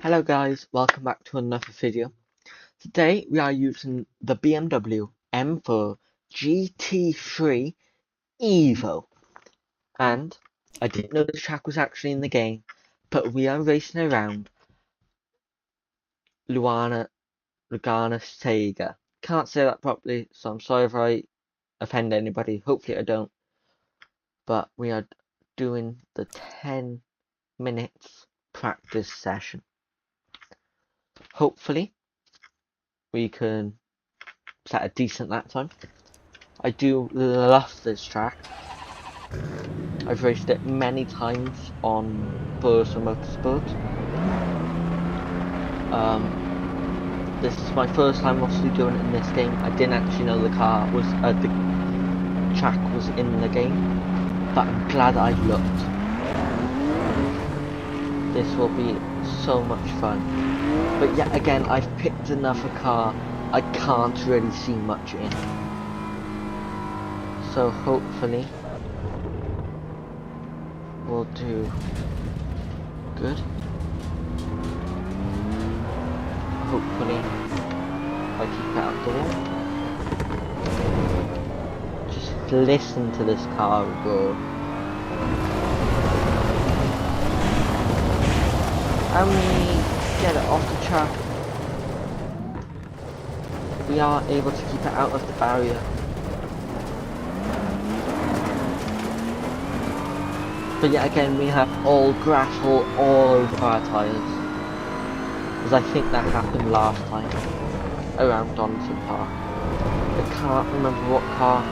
Hello guys, welcome back to another video. Today we are using the BMW M4 GT3 Evo, and I didn't know the track was actually in the game, but we are racing around Laguna Seca. Can't say that properly, so I'm sorry if I offend anybody. Hopefully I don't. But we are doing the 10 minutes practice session. Hopefully we can set a decent lap time. I do love this track. I've raced it many times on Corsa Motorsport. This is my first time obviously doing it in this game. I didn't actually know the track was in the game, but I'm glad I looked. This will be so much fun. But yet again, I've picked another car I can't really see much in. So hopefully we'll do good. Hopefully I keep it out the wall. Just listen to this car roar. And we get it off the track. We are able to keep it out of the barrier. But yet again, we have all gravel all over our tyres. Because I think that happened last time around Donington Park. I can't remember what car,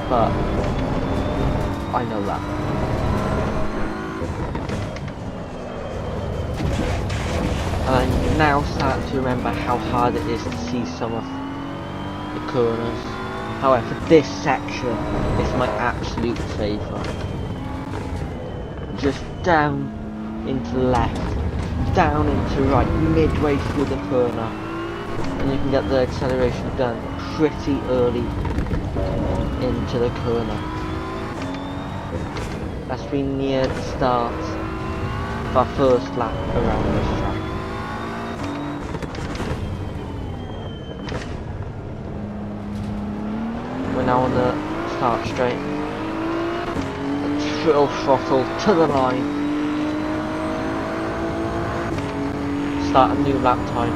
but I know that. And I now start to remember how hard it is to see some of the corners. However, this section is my absolute favourite. Just down into the left, down into right, midway through the corner, and you can get the acceleration done pretty early into the corner. As we near the start of our first lap around this track. We're now on the start straight. Full throttle to the line. Start a new lap time.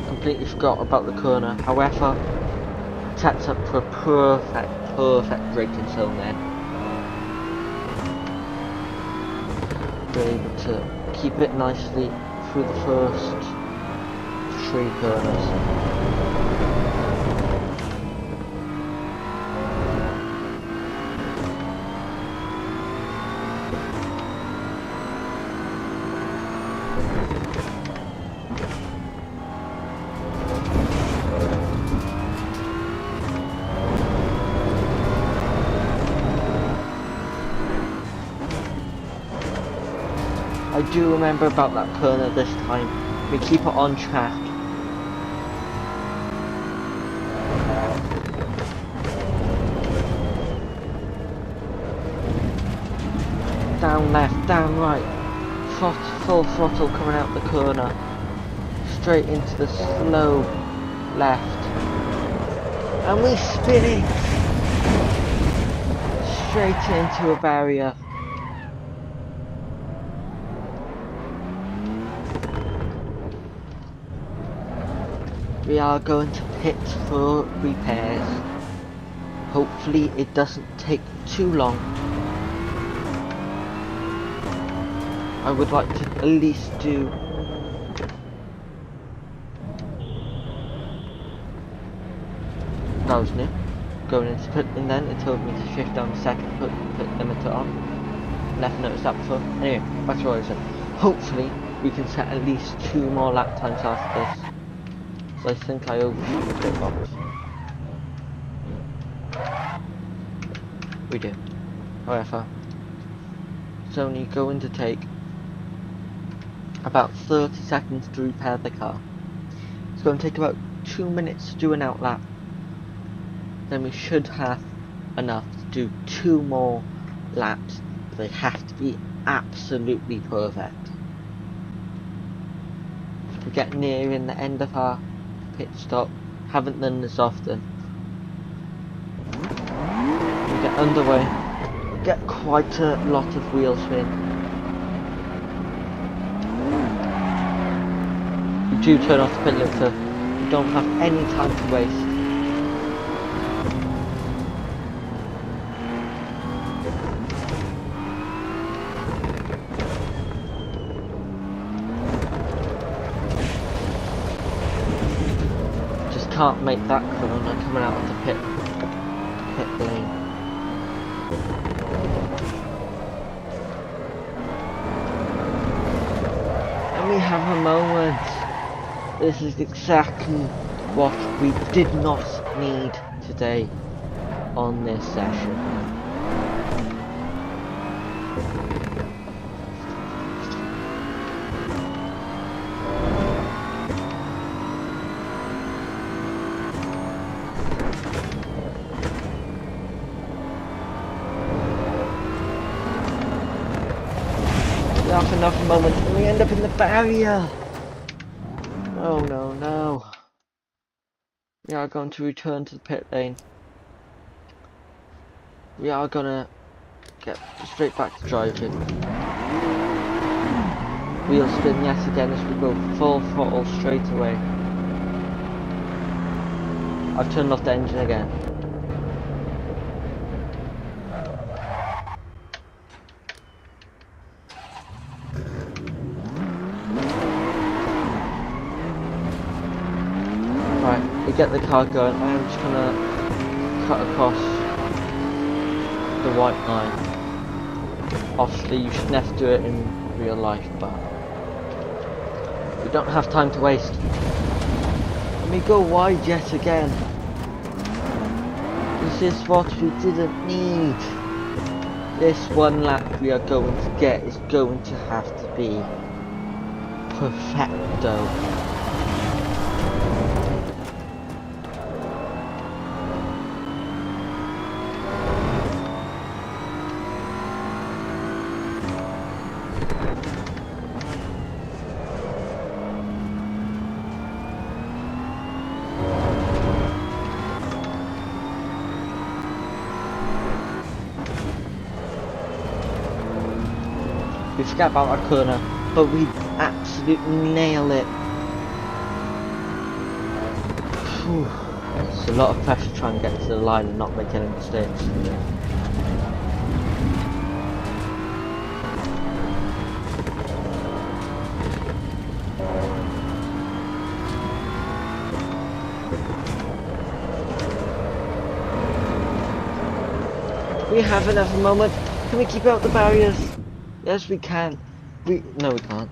Completely forgot about the corner. However, sets up for a perfect braking zone then. We're able to keep it nicely through the first 3 corners. I do remember about that corner this time. We keep it on track. Down left, down right. Full throttle coming out the corner. Straight into the slow left. And we spin it! Straight into a barrier. We are going to pit for repairs. Hopefully it doesn't take too long. I would like to at least do that was new. Going into pit, and then it told me to shift down the second, put pit limiter on. Never noticed that before. Anyway, back to what I said. Hopefully we can set at least 2 more lap times after this. So I think I overshoot the pit box. We do. However, it's only going to take about 30 seconds to repair the car. It's going to take about 2 minutes to do an outlap. Then we should have enough to do 2 more laps. They have to be absolutely perfect. We get nearing the end of our pit stop. Haven't done this often. We get underway. We get quite a lot of wheel spin. We do turn off the pit lifter. We don't have any time to waste. Can't make that corner coming out of the pit lane. And we have a moment. This is exactly what we did not need today on this session. Enough moment and we end up in the barrier. Oh no, no. We are going to return to the pit lane. We are gonna get straight back to driving. Wheel spin yet again as we go full throttle straight away. I've turned off the engine again. We get the car going. I'm just gonna cut across the white line. Obviously you should never do it in real life, but we don't have time to waste. And we go wide yet again. This is what we didn't need. This one lap we are going to get is going to have to be perfecto. We forget about our corner, but we absolutely nail it. Whew. It's a lot of pressure to try and get to the line and not make any mistakes. We have another moment. Can we keep out the barriers? Yes, we can. No, we can't.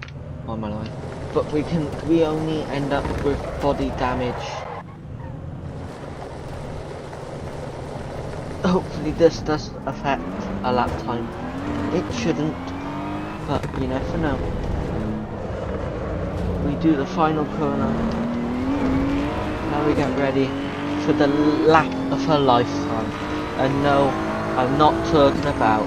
On my life. But we can. We only end up with body damage. Hopefully, this doesn't affect our lap time. It shouldn't, but you never know. We do the final corner. Now we get ready for the lap of a lifetime. And no, I'm not talking about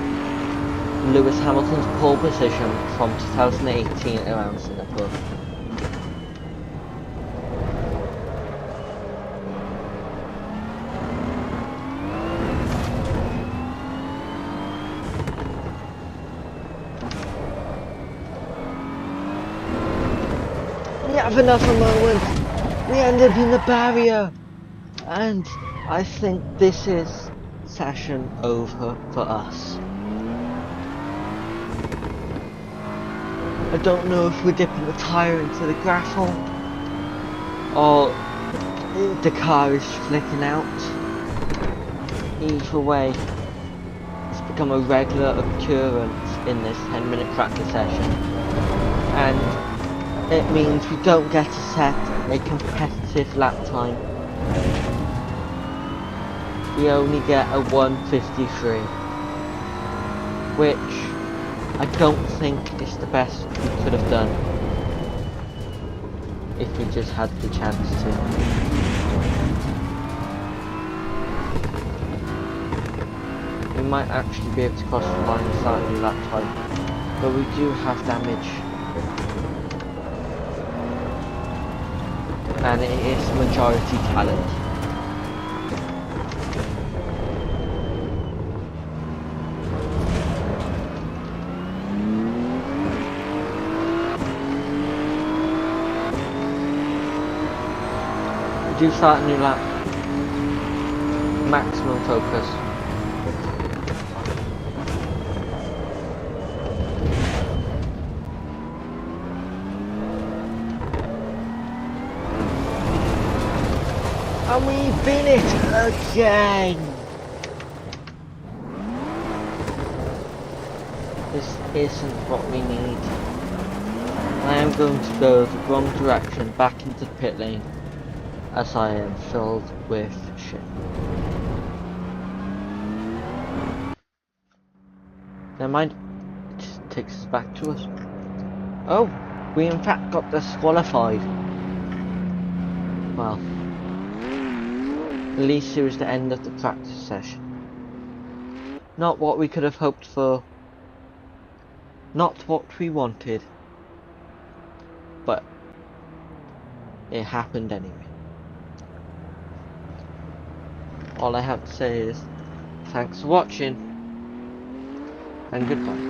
Lewis Hamilton's pole position from 2018 around Singapore. We have another moment. We end up in the barrier, and I think this is session over for us. I don't know if we're dipping the tyre into the gravel or the car is flicking out. Either way, it's become a regular occurrence in this 10-minute practice session, and it means we don't get to set a competitive lap time. We only get a 1:53, which I don't think is the best we could have done if we just had the chance to. We might actually be able to cross the line and start a new lap time. but we do have damage. And it is majority talent. We do start a new lap. Maximum focus. And we win it again! This isn't what we need. I am going to go the wrong direction back into the pit lane as I am filled with shit. Never mind, it takes us back to us. Oh, we in fact got disqualified. Well, at least it was the end of the practice session. Not what we could have hoped for. Not what we wanted. But it happened anyway. All I have to say is thanks for watching and goodbye.